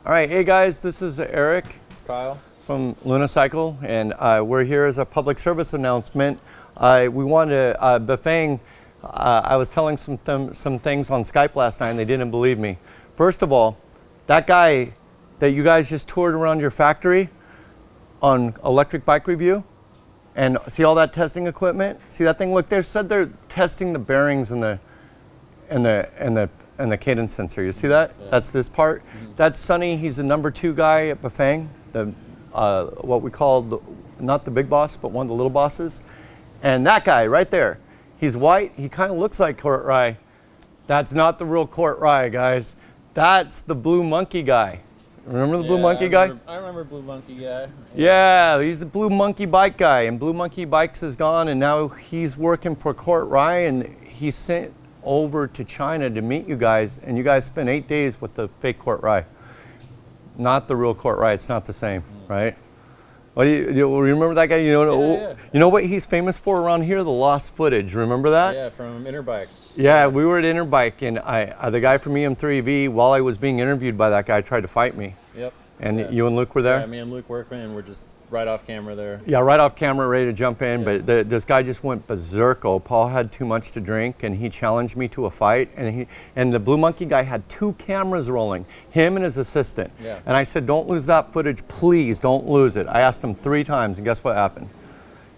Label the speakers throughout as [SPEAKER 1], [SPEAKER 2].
[SPEAKER 1] All right, hey guys, this is Eric
[SPEAKER 2] Kyle.
[SPEAKER 1] from Lunicycle, and we're here as a public service announcement. We wanted to, Bafang, I was telling some things on Skype last night and they didn't believe me. First of all, that guy that you guys just toured around your factory on Electric Bike Review, and see all that testing equipment? See that thing? Look, they said they're testing the bearings and the cadence sensor. You see that? Yeah. That's this part. Mm-hmm. That's Sonny. He's the number 2 guy at Bafang, what we call not the big boss, but one of the little bosses. And that guy right there, he's white. He kind of looks like Court Rye. That's not the real Court Rye, guys. That's the Blue Monkey guy. Remember the Blue Monkey guy?
[SPEAKER 2] I remember Blue Monkey guy.
[SPEAKER 1] Yeah, he's the Blue Monkey bike guy, and Blue Monkey Bikes is gone, and now he's working for Court Rye, and he's sent over to China to meet you guys, and you guys spent 8 days with the fake Court Rye. Not the real Court Rye. It's not the same, right? What do you remember that guy? You know what he's famous for around here? The lost footage. Remember that?
[SPEAKER 2] Yeah, from Interbike.
[SPEAKER 1] Yeah, we were at Interbike, and the guy from EM3V, while I was being interviewed by that guy, tried to fight me.
[SPEAKER 2] Yep.
[SPEAKER 1] And you and Luke were there?
[SPEAKER 2] Yeah, me and Luke Workman, and we're just right off camera there.
[SPEAKER 1] Yeah, right off camera, ready to jump in, yeah. But this guy just went berserko. Paul had too much to drink, and he challenged me to a fight, and the Blue Monkey guy had 2 cameras rolling, him and his assistant. Yeah. And I said, don't lose that footage, please, don't lose it. I asked him 3 times, and guess what happened?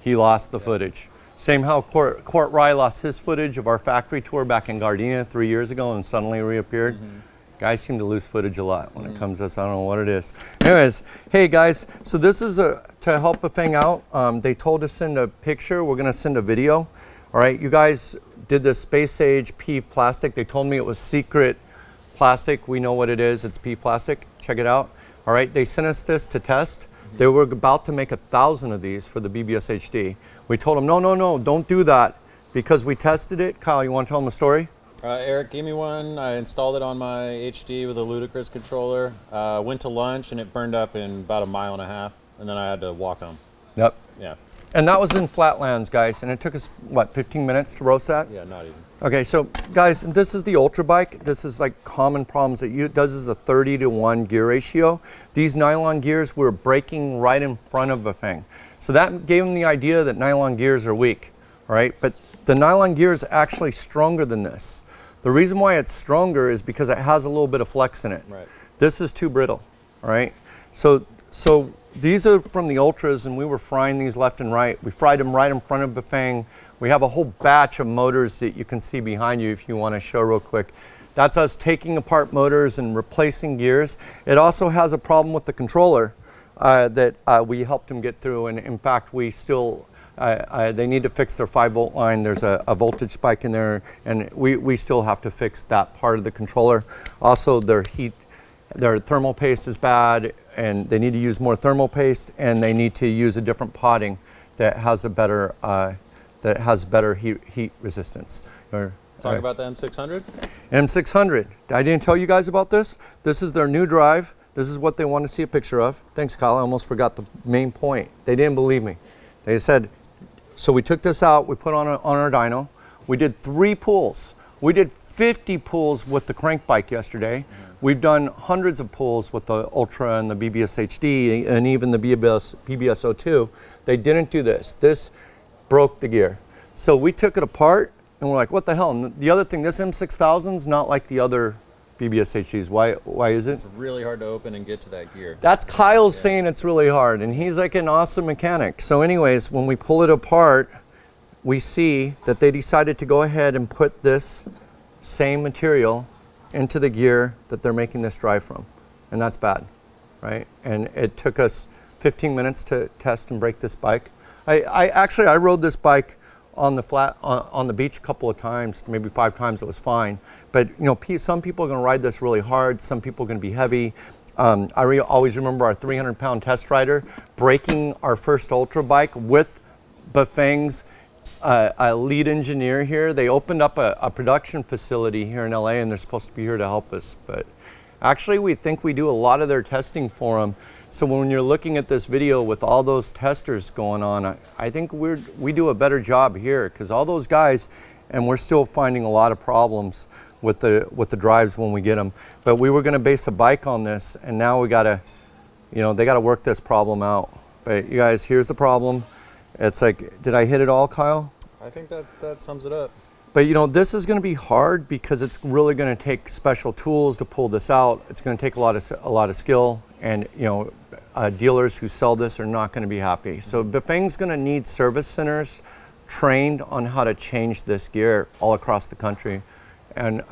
[SPEAKER 1] He lost the footage. Same how Court Rye lost his footage of our factory tour back in Gardena 3 years ago and suddenly reappeared. Mm-hmm. Guys seem to lose footage a lot when it comes to this. I don't know what it is. Anyways, hey guys, so this is to help Bafang out. They told us to send a picture. We're going to send a video. All right, you guys did this Space Age PEEV plastic. They told me it was secret plastic. We know what it is. It's PEEV plastic. Check it out. All right, they sent us this to test. They were about to make 1,000 of these for the BBS HD. We told them, no, don't do that because we tested it. Kyle, you want to tell them a story?
[SPEAKER 2] Eric gave me one. I installed it on my HD with a Ludicrous controller. Went to lunch and it burned up in about 1.5 miles, and then I had to walk home.
[SPEAKER 1] Yep.
[SPEAKER 2] Yeah.
[SPEAKER 1] And that was in Flatlands, guys, and it took us, what, 15 minutes to roast that?
[SPEAKER 2] Yeah, not even.
[SPEAKER 1] Okay, so guys, this is the Ultra Bike. This is like common problems that it does is a 30-to-1 gear ratio. These nylon gears were breaking right in front of Bafang. So that gave them the idea that nylon gears are weak, all right? But the nylon gear is actually stronger than this. The reason why it's stronger is because it has a little bit of flex in it.
[SPEAKER 2] Right.
[SPEAKER 1] This is too brittle, all right? So these are from the Ultras, and we were frying these left and right. We fried them right in front of Bafang. We have a whole batch of motors that you can see behind you if you want to show real quick. That's us taking apart motors and replacing gears. It also has a problem with the controller that we helped them get through, and in fact, we still they need to fix their 5-volt line. There's a voltage spike in there, and we still have to fix that part of the controller. Also, their thermal paste is bad, and they need to use more thermal paste, and they need to use a different potting that has a better heat resistance.
[SPEAKER 2] Talk about the M600?
[SPEAKER 1] M600. I didn't tell you guys about this. This is their new drive. This is what they want to see a picture of. Thanks, Kyle. I almost forgot the main point. They didn't believe me. They said, so we took this out, we put on our dyno. We did 3 pulls. We did 50 pulls with the crank bike yesterday. We've done hundreds of pulls with the Ultra and the BBS HD and even the BBS02. They didn't do this. This broke the gear. So we took it apart and we're like, what the hell? And the other thing, this M6000 is not like the other BBS HDs. Why is it?
[SPEAKER 2] It's really hard to open and get to that gear.
[SPEAKER 1] That's Kyle's saying it's really hard, and he's like an awesome mechanic. So anyways, when we pull it apart, we see that they decided to go ahead and put this same material into the gear that they're making this drive from, and that's bad, right? And it took us 15 minutes to test and break this bike. I rode this bike on the beach a couple of times, maybe 5 times. It was fine, but you know, some people are going to ride this really hard. Some people are going to be heavy. Always remember our 300-pound test rider breaking our first Ultra bike with Bafang's lead engineer here. They opened up a production facility here in LA, and they're supposed to be here to help us. But actually, we think we do a lot of their testing for them. So when you're looking at this video with all those testers going on, I think we do a better job here because all those guys, and we're still finding a lot of problems with the drives when we get them. But we were going to base a bike on this, and now we got to, you know, they got to work this problem out. But you guys, here's the problem. It's like, did I hit it all, Kyle?
[SPEAKER 2] I think that sums it up.
[SPEAKER 1] But you know, this is going to be hard because it's really going to take special tools to pull this out. It's going to take a lot of skill, and you know, dealers who sell this are not going to be happy. So Bafang's going to need service centers trained on how to change this gear all across the country. And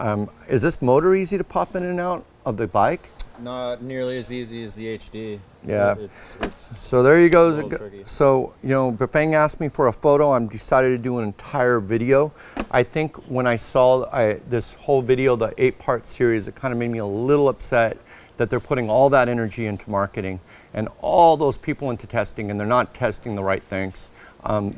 [SPEAKER 1] is this motor easy to pop in and out of the bike?
[SPEAKER 2] Not nearly as easy as the HD.
[SPEAKER 1] Yeah.
[SPEAKER 2] It's
[SPEAKER 1] so there you go.
[SPEAKER 2] a little tricky.
[SPEAKER 1] So, you know, Bafang asked me for a photo. I'm decided to do an entire video. I think when I saw this whole video, the 8-part series, it kind of made me a little upset that they're putting all that energy into marketing and all those people into testing, and they're not testing the right things.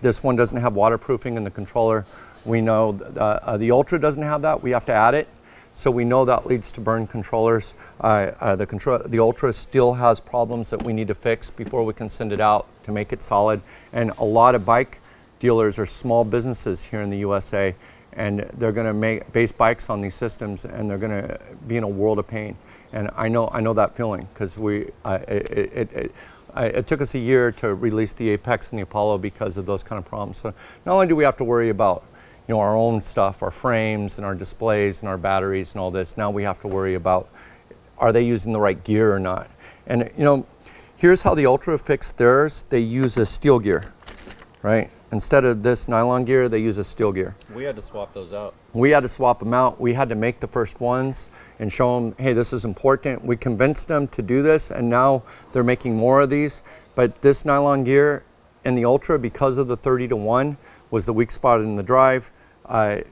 [SPEAKER 1] This one doesn't have waterproofing in the controller. We know the Ultra doesn't have that. We have to add it. So we know that leads to burn controllers. The Ultra still has problems that we need to fix before we can send it out to make it solid. And a lot of bike dealers are small businesses here in the USA, and they're going to base bikes on these systems, and they're going to be in a world of pain. And I know that feeling because it took us a year to release the Apex and the Apollo because of those kind of problems. So not only do we have to worry about, you know, our own stuff, our frames and our displays and our batteries and all this, now we have to worry about, are they using the right gear or not? And you know, here's how the Ultra fixed theirs. They use a steel gear, right? Instead of this nylon gear, they use a steel gear.
[SPEAKER 2] We had to swap those out.
[SPEAKER 1] We had to swap them out. We had to make the first ones and show them, hey, this is important. We convinced them to do this, and now they're making more of these. But this nylon gear in the Ultra, because of the 30-to-1, was the weak spot in the drive.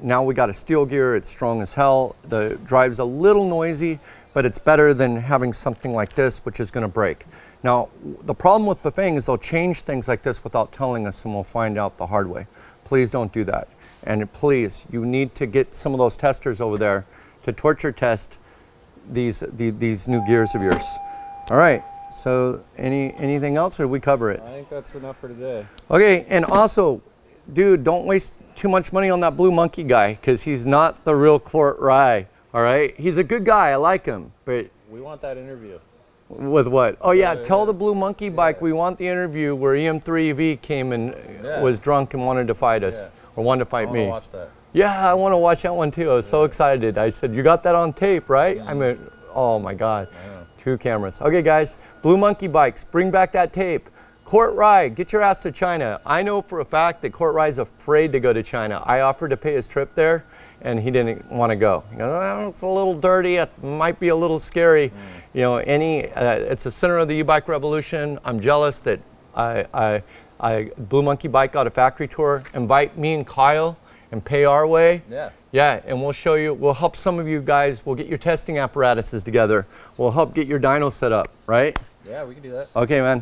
[SPEAKER 1] Now we got a steel gear. It's strong as hell. The drive's a little noisy, but it's better than having something like this, which is going to break. Now, the problem with Bafang is they'll change things like this without telling us, and we'll find out the hard way. Please don't do that. And please, you need to get some of those testers over there to torture test these new gears of yours. All right. So anything else, or did we cover it?
[SPEAKER 2] I think that's enough for today.
[SPEAKER 1] Okay. And also, dude, don't waste too much money on that Blue Monkey guy, because he's not the real Court Rye. All right. He's a good guy. I like him, but
[SPEAKER 2] We want that interview.
[SPEAKER 1] with what? Oh yeah, tell the Blue Monkey bike we want the interview where EM3EV came and was drunk and wanted to fight us, or wanted to fight me.
[SPEAKER 2] I want to watch that.
[SPEAKER 1] Yeah, I want to watch that one too. I was so excited. I said, you got that on tape, right? I mean, oh my God, 2 cameras. Okay guys, Blue Monkey bikes, bring back that tape. Court Rye, get your ass to China. I know for a fact that Court Rye's afraid to go to China. I offered to pay his trip there, and he didn't want to go. He goes, oh, it's a little dirty, it might be a little scary. You know, it's the center of the e-bike revolution. I'm jealous that Blue Monkey Bike got a factory tour. Invite me and Kyle and pay our way. Yeah, and we'll show you, we'll help some of you guys, we'll get your testing apparatuses together. We'll help get your dyno set up, right?
[SPEAKER 2] Yeah, we can do that.
[SPEAKER 1] Okay, man.